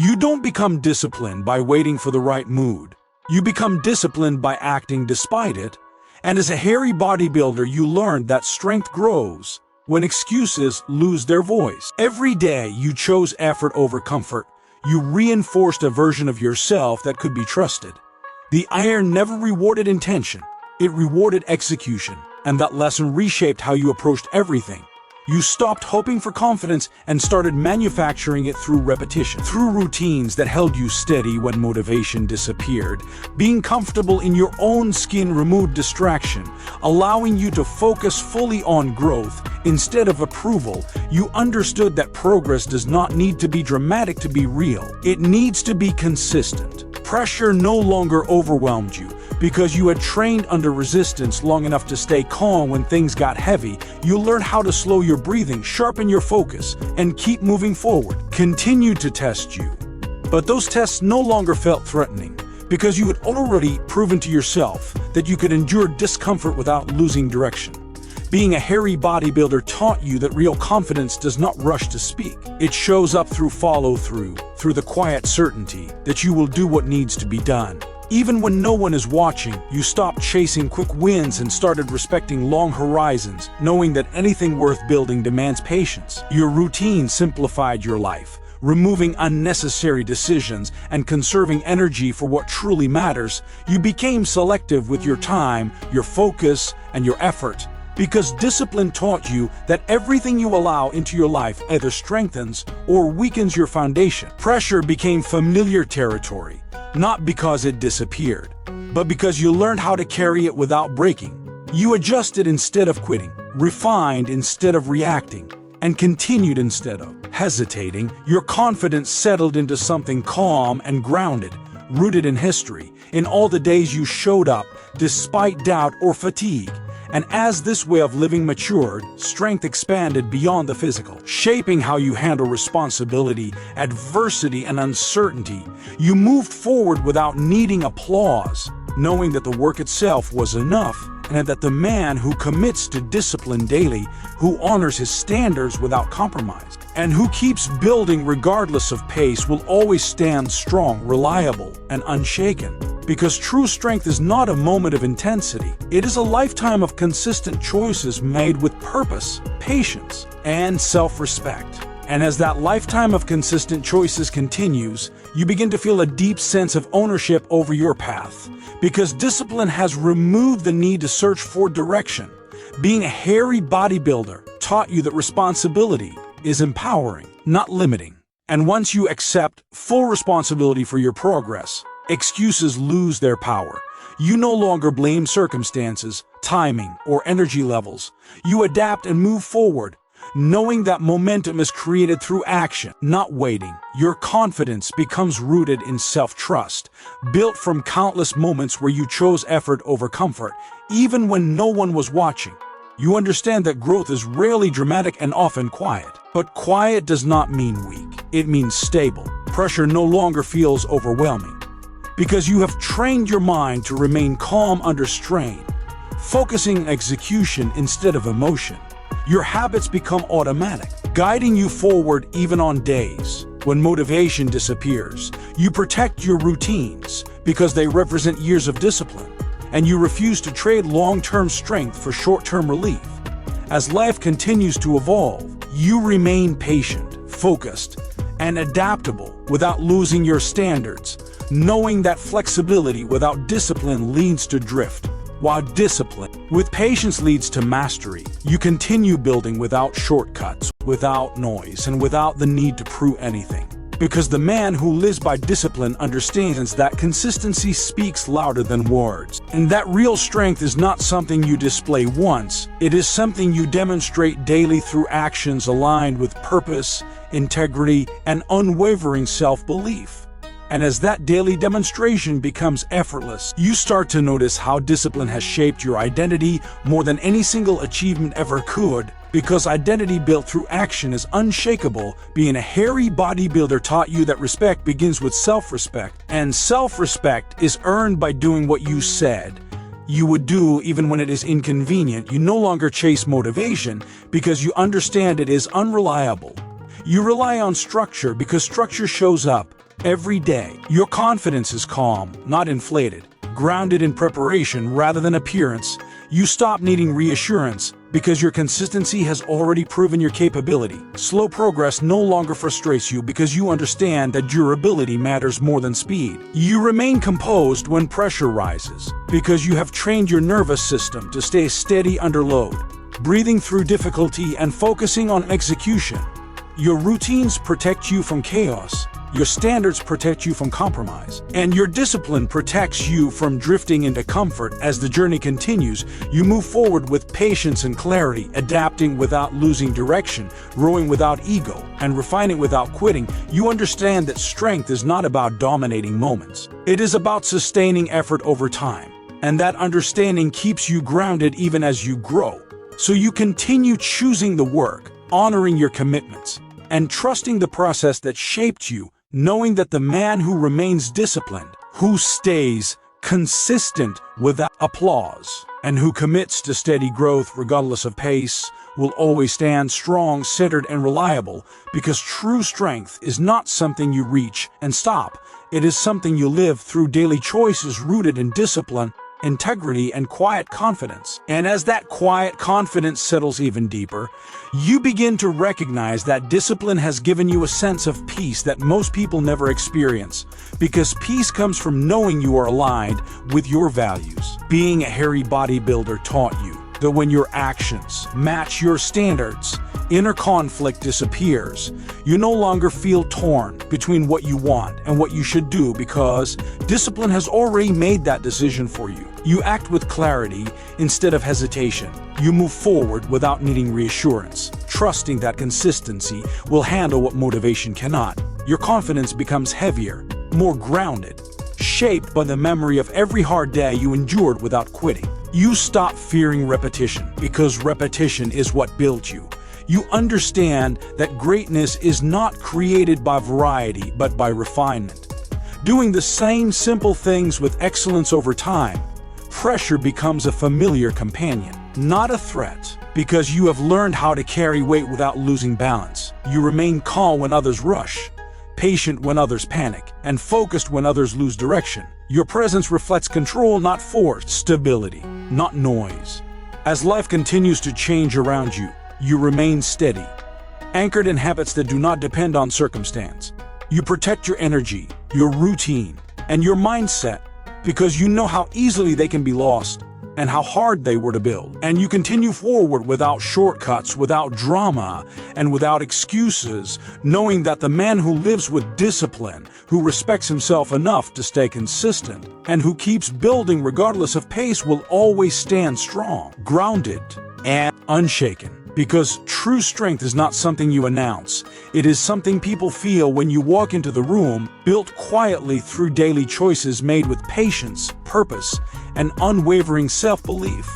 You don't become disciplined by waiting for the right mood. You become disciplined by acting despite it. And as a hairy bodybuilder, you learned that strength grows when excuses lose their voice. Every day you chose effort over comfort. You reinforced a version of yourself that could be trusted. The iron never rewarded intention. It rewarded execution. And that lesson reshaped how you approached everything. You stopped hoping for confidence and started manufacturing it through repetition, through routines that held you steady when motivation disappeared. Being comfortable in your own skin removed distraction, allowing you to focus fully on growth instead of approval. You understood that progress does not need to be dramatic to be real. It needs to be consistent. Pressure no longer overwhelmed you. Because you had trained under resistance long enough to stay calm when things got heavy, you learned how to slow your breathing, sharpen your focus, and keep moving forward. Continued to test you. But those tests no longer felt threatening, because you had already proven to yourself that you could endure discomfort without losing direction. Being a hairy bodybuilder taught you that real confidence does not rush to speak. It shows up through follow-through, through the quiet certainty that you will do what needs to be done. Even when no one is watching, you stopped chasing quick wins and started respecting long horizons, knowing that anything worth building demands patience. Your routine simplified your life, removing unnecessary decisions and conserving energy for what truly matters. You became selective with your time, your focus, and your effort, because discipline taught you that everything you allow into your life either strengthens or weakens your foundation. Pressure became familiar territory. Not because it disappeared, but because you learned how to carry it without breaking. You adjusted instead of quitting, refined instead of reacting, and continued instead of hesitating. Your confidence settled into something calm and grounded, rooted in history, in all the days you showed up despite doubt or fatigue. And as this way of living matured, strength expanded beyond the physical, shaping how you handle responsibility, adversity, and uncertainty. You moved forward without needing applause, knowing that the work itself was enough, and that the man who commits to discipline daily, who honors his standards without compromise, and who keeps building regardless of pace will always stand strong, reliable, and unshaken. Because true strength is not a moment of intensity. It is a lifetime of consistent choices made with purpose, patience, and self-respect. And as that lifetime of consistent choices continues, you begin to feel a deep sense of ownership over your path. Because discipline has removed the need to search for direction. Being a hairy bodybuilder taught you that responsibility is empowering, not limiting. And once you accept full responsibility for your progress, excuses lose their power. You no longer blame circumstances, timing, or energy levels. You adapt and move forward, knowing that momentum is created through action, not waiting. Your confidence becomes rooted in self-trust, built from countless moments where you chose effort over comfort, even when no one was watching. You understand that growth is rarely dramatic and often quiet. But quiet does not mean weak. It means stable. Pressure no longer feels overwhelming, because you have trained your mind to remain calm under strain, focusing execution instead of emotion. Your habits become automatic, guiding you forward even on days when motivation disappears. You protect your routines because they represent years of discipline, and you refuse to trade long-term strength for short-term relief. As life continues to evolve, you remain patient, focused, and adaptable without losing your standards, knowing that flexibility without discipline leads to drift, while discipline with patience leads to mastery. You continue building without shortcuts, without noise, and without the need to prove anything. Because the man who lives by discipline understands that consistency speaks louder than words, and that real strength is not something you display once, it is something you demonstrate daily through actions aligned with purpose, integrity, and unwavering self-belief. And as that daily demonstration becomes effortless, you start to notice how discipline has shaped your identity more than any single achievement ever could. Because identity built through action is unshakable, being a hairy bodybuilder taught you that respect begins with self-respect, and self-respect is earned by doing what you said you would do even when it is inconvenient. You no longer chase motivation because you understand it is unreliable. You rely on structure because structure shows up every day. Your confidence is calm, not inflated, grounded in preparation rather than appearance. You stop needing reassurance because your consistency has already proven your capability. Slow progress no longer frustrates you because you understand that durability matters more than speed. You remain composed when pressure rises because you have trained your nervous system to stay steady under load, breathing through difficulty and focusing on execution. Your routines protect you from chaos. Your standards protect you from compromise, and your discipline protects you from drifting into comfort. As the journey continues, you move forward with patience and clarity, adapting without losing direction, growing without ego, and refining without quitting. You understand that strength is not about dominating moments. It is about sustaining effort over time, and that understanding keeps you grounded even as you grow. So you continue choosing the work, honoring your commitments, and trusting the process that shaped you, knowing that the man who remains disciplined, who stays consistent without applause, and who commits to steady growth regardless of pace, will always stand strong, centered, and reliable, because true strength is not something you reach and stop. It is something you live through daily choices rooted in discipline, integrity, and quiet confidence. And as that quiet confidence settles even deeper, you begin to recognize that discipline has given you a sense of peace that most people never experience, because peace comes from knowing you are aligned with your values. Being a hairy bodybuilder taught you that when your actions match your standards, inner conflict disappears. You no longer feel torn between what you want and what you should do because discipline has already made that decision for you. You act with clarity instead of hesitation. You move forward without needing reassurance, trusting that consistency will handle what motivation cannot. Your confidence becomes heavier, more grounded, shaped by the memory of every hard day you endured without quitting. You stop fearing repetition because repetition is what built you. You understand that greatness is not created by variety but by refinement. Doing the same simple things with excellence over time, pressure becomes a familiar companion, not a threat, because you have learned how to carry weight without losing balance. You remain calm when others rush, patient when others panic, and focused when others lose direction. Your presence reflects control, not force, stability, not noise. As life continues to change around you, you remain steady, anchored in habits that do not depend on circumstance. You protect your energy, your routine, and your mindset because you know how easily they can be lost and how hard they were to build. And you continue forward without shortcuts, without drama, and without excuses, knowing that the man who lives with discipline, who respects himself enough to stay consistent, and who keeps building regardless of pace will always stand strong, grounded, and unshaken. Because true strength is not something you announce. It is something people feel when you walk into the room, built quietly through daily choices made with patience, purpose, and unwavering self-belief.